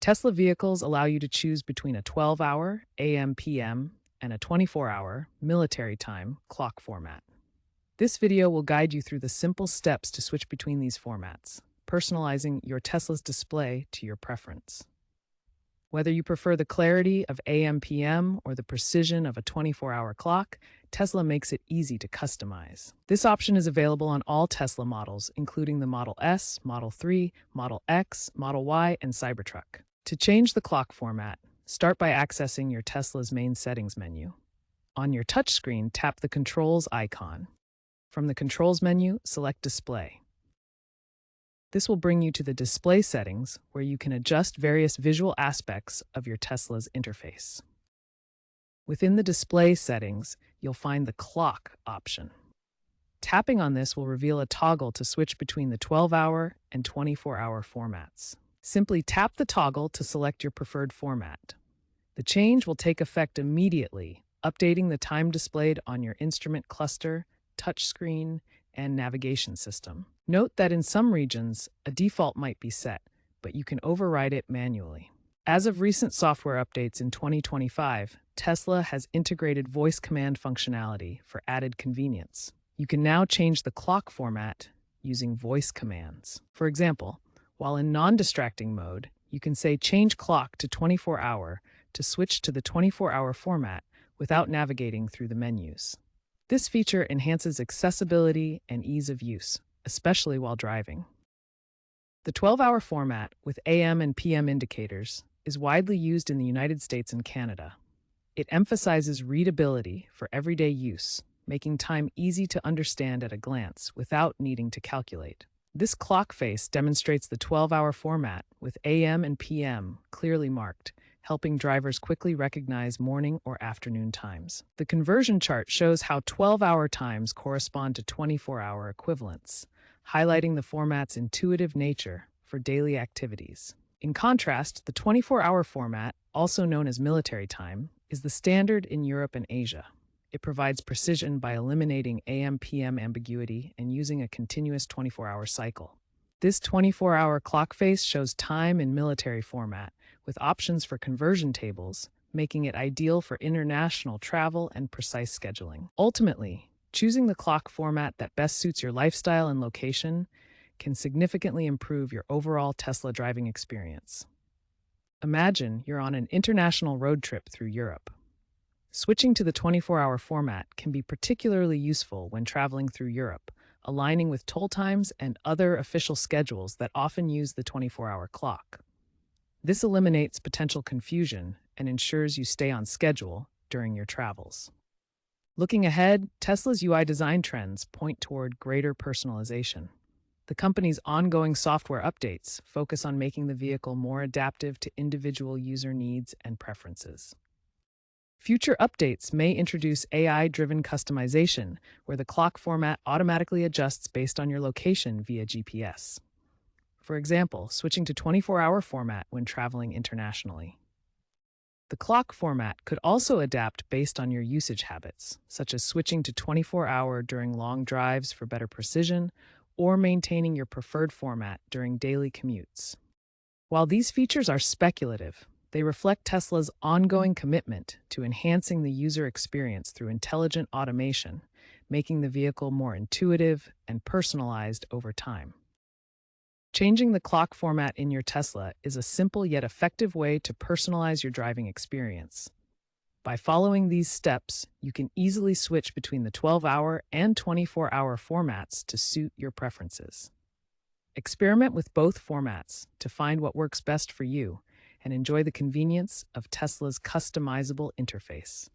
Tesla vehicles allow you to choose between a 12-hour AM/PM and a 24-hour military time clock format. This video will guide you through the simple steps to switch between these formats, personalizing your Tesla's display to your preference. Whether you prefer the clarity of AM/PM or the precision of a 24-hour clock, Tesla makes it easy to customize. This option is available on all Tesla models, including the Model S, Model 3, Model X, Model Y, and Cybertruck. To change the clock format, start by accessing your Tesla's main settings menu. On your touchscreen, tap the Controls icon. From the Controls menu, select Display. This will bring you to the display settings, where you can adjust various visual aspects of your Tesla's interface. Within the display settings, you'll find the clock option. Tapping on this will reveal a toggle to switch between the 12-hour and 24-hour formats. Simply tap the toggle to select your preferred format. The change will take effect immediately, updating the time displayed on your instrument cluster, touchscreen, and navigation system. Note that in some regions, a default might be set, but you can override it manually. As of recent software updates in 2025, Tesla has integrated voice command functionality for added convenience. You can now change the clock format using voice commands. For example, while in non-distracting mode, you can say change clock to 24-hour to switch to the 24-hour format without navigating through the menus. This feature enhances accessibility and ease of use, especially while driving. The 12-hour format with AM and PM indicators is widely used in the United States and Canada. It emphasizes readability for everyday use, making time easy to understand at a glance without needing to calculate. This clock face demonstrates the 12-hour format with AM and PM clearly marked, helping drivers quickly recognize morning or afternoon times. The conversion chart shows how 12-hour times correspond to 24-hour equivalents, highlighting the format's intuitive nature for daily activities. In contrast, the 24-hour format, also known as military time, is the standard in Europe and Asia. It provides precision by eliminating AM/PM ambiguity and using a continuous 24-hour cycle. This 24-hour clock face shows time in military format, with options for conversion tables, making it ideal for international travel and precise scheduling. Ultimately, choosing the clock format that best suits your lifestyle and location can significantly improve your overall Tesla driving experience. Imagine you're on an international road trip through Europe. Switching to the 24-hour format can be particularly useful when traveling through Europe, aligning with toll times and other official schedules that often use the 24-hour clock. This eliminates potential confusion and ensures you stay on schedule during your travels. Looking ahead, Tesla's UI design trends point toward greater personalization. The company's ongoing software updates focus on making the vehicle more adaptive to individual user needs and preferences. Future updates may introduce AI-driven customization, where the clock format automatically adjusts based on your location via GPS. For example, switching to 24-hour format when traveling internationally. The clock format could also adapt based on your usage habits, such as switching to 24-hour during long drives for better precision, or maintaining your preferred format during daily commutes. While these features are speculative, they reflect Tesla's ongoing commitment to enhancing the user experience through intelligent automation, making the vehicle more intuitive and personalized over time. Changing the clock format in your Tesla is a simple yet effective way to personalize your driving experience. By following these steps, you can easily switch between the 12-hour and 24-hour formats to suit your preferences. Experiment with both formats to find what works best for you and enjoy the convenience of Tesla's customizable interface.